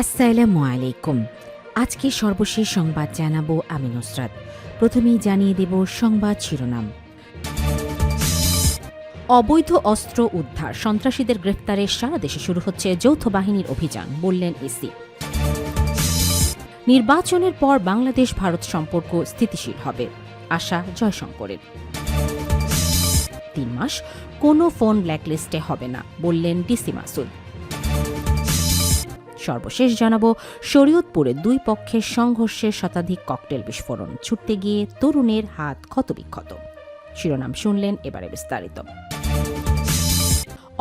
আসসালামু আলাইকুম। আজকে সর্বশেষ সংবাদ জানাবো আমি নুসরাত। প্রথমেই জানিয়ে দেব সংবাদ শিরোনাম। অবৈধ অস্ত্র উদ্ধার, সন্ত্রাসীদের গ্রেফতারে সারা দেশে শুরু হচ্ছে যৌথ বাহিনীর অভিযান, বললেন ইসি। নির্বাচনের পর বাংলাদেশ ভারত সম্পর্ক স্থিতিশীল হবে, আশা জয়শঙ্করের। 3 মাস কোনো ফোন ব্ল্যাকলিস্টে হবে না, বললেন ডিসি মাসুদ। সর্বশেষ জানাবো, শরীয়তপুরে 2 পক্ষের সংঘর্ষে শতাধিক ককটেল বিস্ফোরণ, ছুটতে গিয়ে তরুণের হাত ক্ষতবিক্ষত। শিরোনাম শুনলেন, এবারে বিস্তারিত।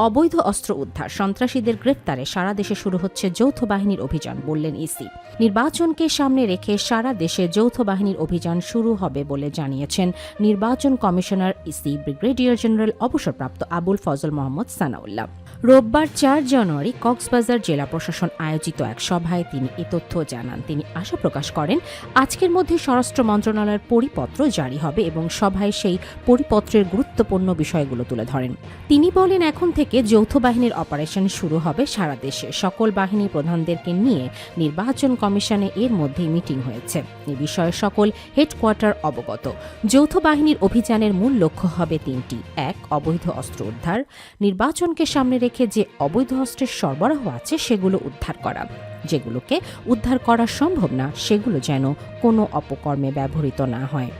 অবৈধ অস্ত্র উদ্ধার, সন্ত্রাসীদের গ্রেফতারে সারা দেশে শুরু হচ্ছে যৌথ বাহিনীর অভিযান, বললেন ইসি। নির্বাচনকে সামনে রেখে সারা দেশে যৌথ বাহিনীর অভিযান শুরু হবে বলে জানিয়েছেন নির্বাচন কমিশনার ইসি ব্রিগেডিয়ার জেনারেল অবসরপ্রাপ্ত আবুল ফজল মোহাম্মদ সানাউল্লাহ। রোববার 4 জানুয়ারি কক্সবাজার জেলা প্রশাসন আয়োজিত এক সভায় তিনি এ তথ্য জানান। তিনি আশা প্রকাশ করেন, আজকের মধ্যে স্বরাষ্ট্র মন্ত্রণালয়ের পরিপত্র জারি হবে এবং সভায় সেই পরিপত্রের গুরুত্বপূর্ণ বিষয়গুলো তুলে ধরেন। তিনি বলেন, এখন থেকে যৌথ বাহিনীর অপারেশন শুরু হবে সারা দেশে। সকল বাহিনী প্রধানদেরকে নিয়ে নির্বাচন কমিশনে এর মধ্যে মিটিং হয়েছে। এ বিষয়ে সকল হেডকোয়ার্টার অবগত। যৌথ বাহিনীর অভিযানের মূল লক্ষ্য হবে 3টি। 1. অবৈধ অস্ত্র উদ্ধার, নির্বাচনকে সামনে রেখে যে অবৈধ অস্ত্রের সরবরাহ আছে সেগুলো উদ্ধার করা। যেগুলোকে উদ্ধার করা সম্ভব না সেগুলো যেন কোনো অপকর্মে ব্যবহৃত না হয়।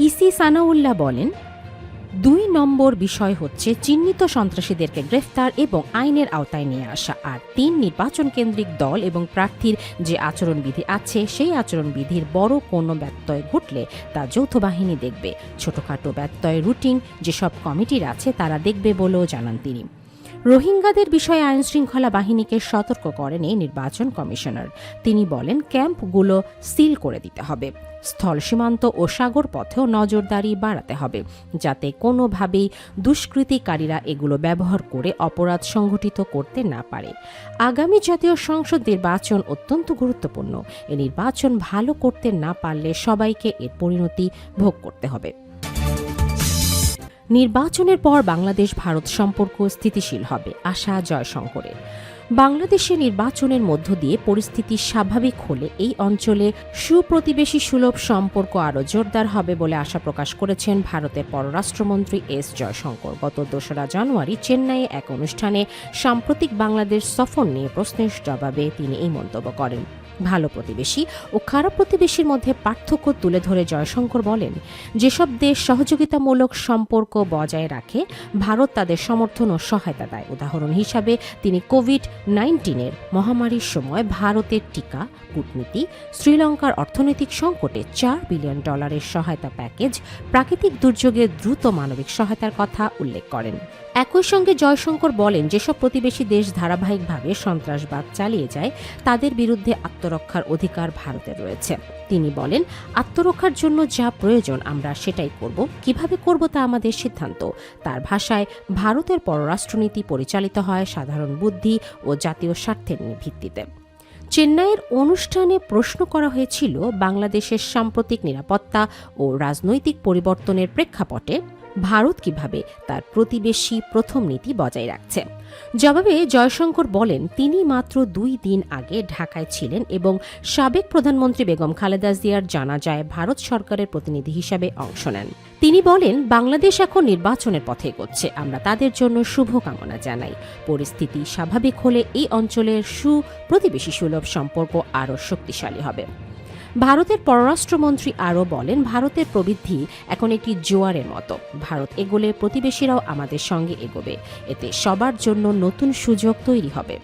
ইসি সানাউল্লাহ বলেন, 2 নম্বর বিষয় হচ্ছে চিহ্নিত সন্ত্রাসীদেরকে গ্রেফতার এবং আইনের আওতায় নিয়ে আসা। আর 3, নির্বাচন কেন্দ্রিক দল এবং প্রার্থীর যে আচরণবিধি আছে সেই আচরণবিধির বড় কোনো ব্যত্যয় ঘটলে তা যৌথ বাহিনী দেখবে। ছোটখাটো ব্যত্যয় রুটিন যেসব কমিটির আছে তারা দেখবে বলেও জানান তিনি। রোহিঙ্গাদের বিষয়ে আইনশৃঙ্খলা বাহিনীকে সতর্ক করেন এই নির্বাচন কমিশনার। তিনি বলেন, ক্যাম্পগুলো সিল করে দিতে হবে। স্থল সীমান্ত ও সাগর পথেও নজরদারি বাড়াতে হবে, যাতে কোনোভাবেই দুষ্কৃতিকারীরা এগুলো ব্যবহার করে অপরাধ সংঘটিত করতে না পারে। আগামী জাতীয় সংসদ নির্বাচন অত্যন্ত গুরুত্বপূর্ণ। এই নির্বাচন ভালো করতে না পারলে সবাইকে এর পরিণতি ভোগ করতে হবে। নির্বাচনের পর বাংলাদেশ ভারত সম্পর্ক স্থিতিশীল হবে, আশা জয়শঙ্করের। বাংলাদেশে নির্বাচনের মধ্য দিয়ে পরিস্থিতি স্বাভাবিক হলে এই অঞ্চলে সুপ্রতিবেশী সুলভ সম্পর্ক আরও জোরদার হবে বলে আশা প্রকাশ করেছেন ভারতের পররাষ্ট্রমন্ত্রী এস জয়শঙ্কর। গত 2 জানুয়ারি চেন্নাইয়ে এক অনুষ্ঠানে সাম্প্রতিক বাংলাদেশ সফর নিয়ে প্রশ্নের জবাবে তিনি এই মন্তব্য করেন। ভালো প্রতিবেশী ও খারাপ প্রতিবেশীর মধ্যে পার্থক্য তুলে ধরে জয়শঙ্কর বলেন, যেসব দেশ সহযোগিতামূলক সম্পর্ক বজায় রাখে ভারত তাদের সমর্থন ও সহায়তা দেয়। উদাহরণ হিসাবে তিনি কোভিড-19 মহামারীর সময় ভারতের টিকা, কূটনীতি, শ্রীলঙ্কার অর্থনৈতিক সংকটে $4 বিলিয়ন সহায়তা প্যাকেজ, প্রাকৃতিক দুর্যোগে দ্রুত মানবিক সহায়তার কথা উল্লেখ করেন। একই সঙ্গে জয়শঙ্কর বলেন, যেসব প্রতিবেশী দেশ ধারাবাহিকভাবে সন্ত্রাসবাদ চালিয়ে যায় তাদের বিরুদ্ধে আত্মরক্ষার অধিকার ভারতের রয়েছে। তিনি বলেন, আত্মরক্ষার জন্য যা প্রয়োজন আমরা সেটাই করব। কিভাবে করব তা আমাদের সিদ্ধান্ত। তার ভাষায়, ভারতের পররাষ্ট্রনীতি পরিচালিত হয় সাধারণ বুদ্ধি ও জাতীয় স্বার্থের ভিত্তিতে। চেন্নাইয়ের অনুষ্ঠানে প্রশ্ন করা হয়েছিল, বাংলাদেশের সাম্প্রতিক নিরাপত্তা ও রাজনৈতিক পরিবর্তনের প্রেক্ষাপটে ভারত কিভাবে তার প্রতিবেশী প্রথম নীতি বজায় রাখছে। জবাবে জয়শঙ্কর বলেন, তিনি মাত্র 2 দিন আগে ঢাকায় ছিলেন এবং সাবেক প্রধানমন্ত্রী বেগম খালেদা জিয়ার জানাজায় ভারত সরকারের প্রতিনিধি হিসাবে অংশ নেন। তিনি বলেন, বাংলাদেশ এখন নির্বাচনের পথে এগোচ্ছে। আমরা তাদের জন্য শুভকামনা জানাই। পরিস্থিতি স্বাভাবিক হলে এই অঞ্চলের প্রতিবেশী সুলভ সম্পর্ক আরও শক্তিশালী হবে। ভারতের পররাষ্ট্রমন্ত্রী আরও বলেন, ভারতের প্রবৃদ্ধি এখন একটি জোয়ারের মতো। ভারত এগোলে প্রতিবেশীরাও আমাদের সঙ্গে এগোবে। এতে সবার জন্য নতুন সুযোগ তৈরি হবে।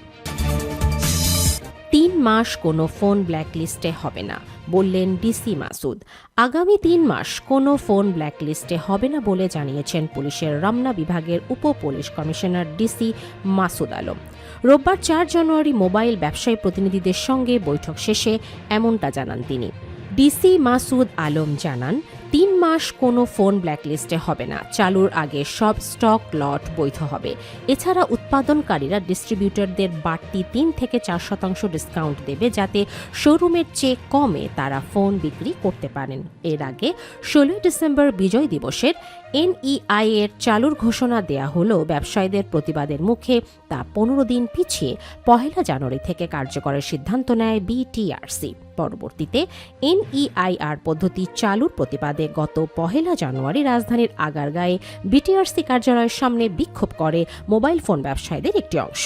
3 মাস কোনো ফোন ব্ল্যাকলিস্টে হবে না, বললেন ডিসি মাসুদ। আগামী 3 মাস কোনো ফোন ব্ল্যাকলিস্টে হবে না বলে জানিয়েছেন পুলিশের রমনা বিভাগের উপ police commissioner DC Masud Alam. রোববার 4 জানুয়ারি মোবাইল ব্যবসায়ী প্রতিনিধিদের সঙ্গে বৈঠক শেষে এমনটা জানান তিনি। ডিসি মাসুদ আলম জানান, 3 মাস কোনো ফোন ব্ল্যাকলিস্টে হবে না। চালুর আগে সব স্টক লট বৈধ হবে। এছাড়া উৎপাদনকারীরা ডিস্ট্রিবিউটরদের বাড়তি 3 থেকে 4% ডিসকাউন্ট দেবে, যাতে শোরুমের চেয়ে কমে তারা ফোন বিক্রি করতে পারেন। এর আগে 16 ডিসেম্বর বিজয় দিবসের এনইআই এর চালুর ঘোষণা দেয়া হলেও ব্যবসায়ীদের প্রতিবাদের মুখে তা 15 দিন পিছিয়ে 1 জানুয়ারি থেকে কার্যকরের সিদ্ধান্ত নেয় বিটিআরসি। পরবর্তীতে এনইআইআর পদ্ধতি চালুর প্রতিবাদে গত 1 জানুয়ারি রাজধানীর আগারগাঁয়ে বিটিআরসি কার্যালয়ের সামনে বিক্ষোভ করে মোবাইল ফোন ব্যবসায়ীদের একটি অংশ।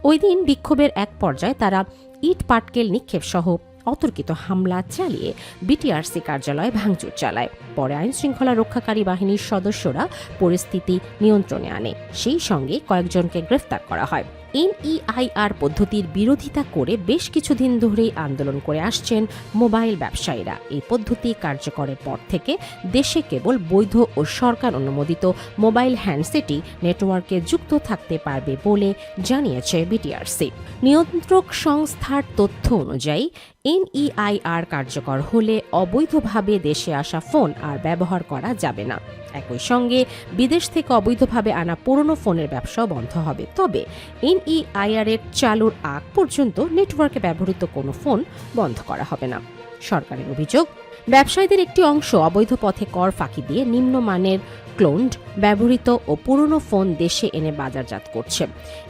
ওই দিন বিক্ষোভের এক পর্যায়ে তারা ইট পাটকেল নিক্ষেপ সহ অতর্কিত হামলা চালিয়ে বিটিআরসি কার্যালয়ে ভাঙচুর চালায়। পরে আইন শৃঙ্খলা রক্ষাকারী বাহিনীর সদস্যরা পরিস্থিতি নিয়ন্ত্রণে আনে, সেই সঙ্গে কয়েকজনকে গ্রেফতার করা হয়। এনইআইআর পদ্ধতির বিরোধিতা করে বেশ কিছুদিন ধরেই আন্দোলন করে আসছেন মোবাইল ব্যবসায়ীরা। এই পদ্ধতি কার্যকরের পর থেকে দেশে কেবল বৈধ ও সরকার অনুমোদিত মোবাইল হ্যান্ডসেটই নেটওয়ার্কে যুক্ত থাকতে পারবে বলে জানিয়েছে বিটিআরসি। নিয়ন্ত্রক সংস্থার তথ্য অনুযায়ী এনইআইআর কার্যকর হলে অবৈধভাবে দেশে আসা ফোন আর ব্যবহার করা যাবে না। একই সঙ্গে বিদেশ থেকে অবৈধভাবে আনা পুরনো ফোনের ব্যবসাও বন্ধ হবে। তবে এনইআইআর এর চালুর আগ পর্যন্ত নেটওয়ার্কে ব্যবহৃত কোনো ফোন বন্ধ করা হবে না। সরকারের অভিযোগ, ব্যবসায়ীদের একটি অংশ অবৈধ পথে কর ফাঁকি দিয়ে নিম্নমানের ক্লোনড, ব্যবহৃত ও পুরনো ফোন দেশে এনে বাজারজাত করছে।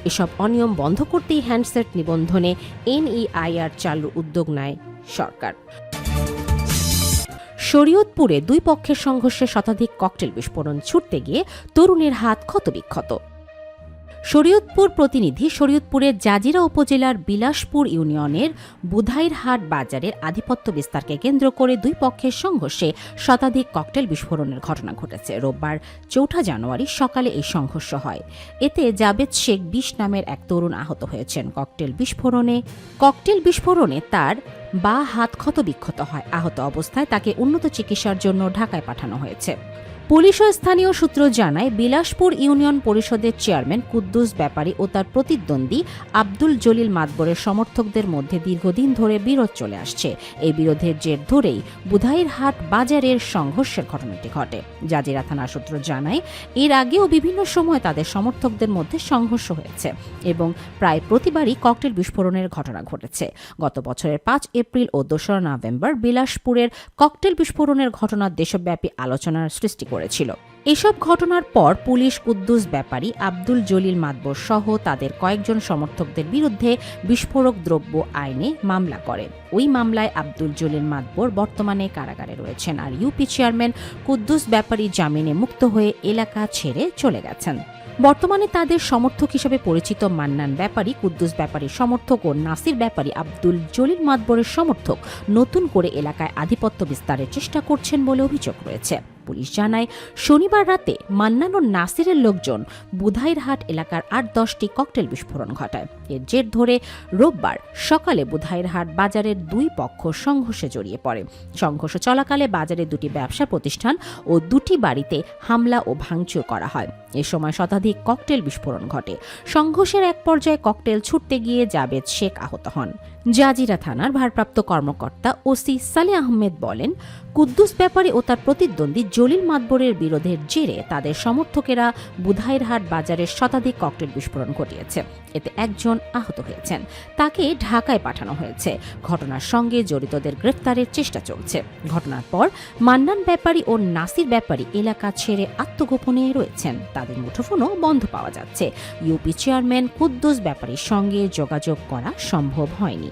এসব অনিয়ম বন্ধ করতেই হ্যান্ডসেট নিবন্ধনে এনইআইআর চালুর উদ্যোগ নেয় সরকার। শরীয়তপুরে দুই পক্ষের সংঘর্ষে শতাধিক ককটেল বিস্ফোরণ, ছুটতে গিয়ে তরুণের হাত ক্ষতবিক্ষত। শরীয়তপুর প্রতিনিধি। শরীয়তপুরের জাজিরা উপজেলার বিলাসপুর ইউনিয়নের বুধাইরহাট বাজারের আধিপত্য বিস্তারকে কেন্দ্র করে দুই পক্ষের সংঘর্ষে শতাধিক ককটেল বিস্ফোরণের ঘটনা ঘটেছে। রোববার 4 জানুয়ারি সকালে এই সংঘর্ষ হয়। এতে জাবেদ শেখ 20 নামের এক তরুণ আহত হয়েছেন। ককটেল বিস্ফোরণে তার বা হাত ক্ষতবিক্ষত হয়। আহত অবস্থায় তাকে উন্নত চিকিৎসার জন্য ঢাকায় পাঠানো হয়েছে। পুলিশ ও স্থানীয় সূত্র জানায়, বিলাসপুর ইউনিয়ন পরিষদের চেয়ারম্যান কুদ্দুস ব্যাপারী ও তার প্রতিদ্বন্দ্বী আব্দুল জলিল মাতবরের সমর্থকদের মধ্যে দীর্ঘদিন ধরে বিরোধ চলে আসছে। এই বিরোধের জের ধরেই বুধাইরহাট বাজারের সংঘর্ষের ঘটনাটি ঘটে। জাজিরা থানা সূত্র জানায়, এর আগেও বিভিন্ন সময় তাদের সমর্থকদের মধ্যে সংঘর্ষ হয়েছে এবং প্রায় প্রতিবারই ককটেল বিস্ফোরণের ঘটনা ঘটেছে। গত বছরের 5 এপ্রিল ও 2 নভেম্বর বিলাসপুরের ককটেল বিস্ফোরণের ঘটনা দেশব্যাপী আলোচনার সৃষ্টি করেছিল। এসব ঘটনার পর পুলিশ কুদ্দুস ব্যাপারী, আব্দুল জলিল মাতবর সহ তাদের কয়েকজন সমর্থকদের বিরুদ্ধে বিস্ফোরক দ্রব্য আইনে মামলা করে। ওই মামলায় আব্দুল জলিল মাতবর বর্তমানে কারাগারে রয়েছেন, আর ইউপি চেয়ারম্যান কুদ্দুস ব্যাপারী জামিনে মুক্ত হয়ে এলাকা ছেড়ে চলে গেছেন। বর্তমানে তাদের সমর্থক হিসেবে পরিচিত মান্নান ব্যাপারী, কুদ্দুস ব্যাপারীর সমর্থক, ও নাসির ব্যাপারী আব্দুল জলিল মাতবরের সমর্থক নতুন করে এলাকায় আধিপত্য বিস্তারের চেষ্টা করছেন বলে অভিযোগ রয়েছে। পুলিশ জানায়, শনিবার রাতে মান্নান ও নাসিরের লোকজন বুধাইরহাট এলাকার 8-10টি ককটেল বিস্ফোরণ ঘটায়। এর জের ধরে রোববার সকালে বুধাইরহাট বাজারের দুই পক্ষ সংঘর্ষে জড়িয়ে পড়ে। সংঘর্ষ চলাকালে বাজারে 2টি ব্যবসা প্রতিষ্ঠান ও 2টি বাড়িতে হামলা ও ভাঙচুর করা হয়। এ সময় শতাধিক ককটেল বিস্ফোরণ ঘটে। সংঘর্ষের এক পর্যায়ে ককটেল ছুটতে গিয়ে জাবেদ শেখ আহত হন। জাজিরা থানার ভারপ্রাপ্ত কর্মকর্তা ওসি সালেহ আহমেদ বলেন, কুদ্দুস ব্যাপারী ও তার প্রতিদ্বন্দ্বী জলিল মাতবরের বিরোধের জেরে তাদের সমর্থকেরা বুধাইরহাট বাজারের শতাধিক ককটেল বিস্ফোরণ ঘটিয়েছে। এতে একজন আহত হয়েছেন, তাকে ঢাকায় পাঠানো হয়েছে। ঘটনার সঙ্গে জড়িতদের গ্রেফতারের চেষ্টা চলছে। ঘটনার পর মান্নান ব্যাপারী ও নাসির ব্যাপারী এলাকা ছেড়ে আত্মগোপনে রয়েছেন। তাদের মুঠোফোনও বন্ধ পাওয়া যাচ্ছে। ইউপি চেয়ারম্যান কুদ্দুস ব্যাপারীর সঙ্গে যোগাযোগ করা সম্ভব হয়নি।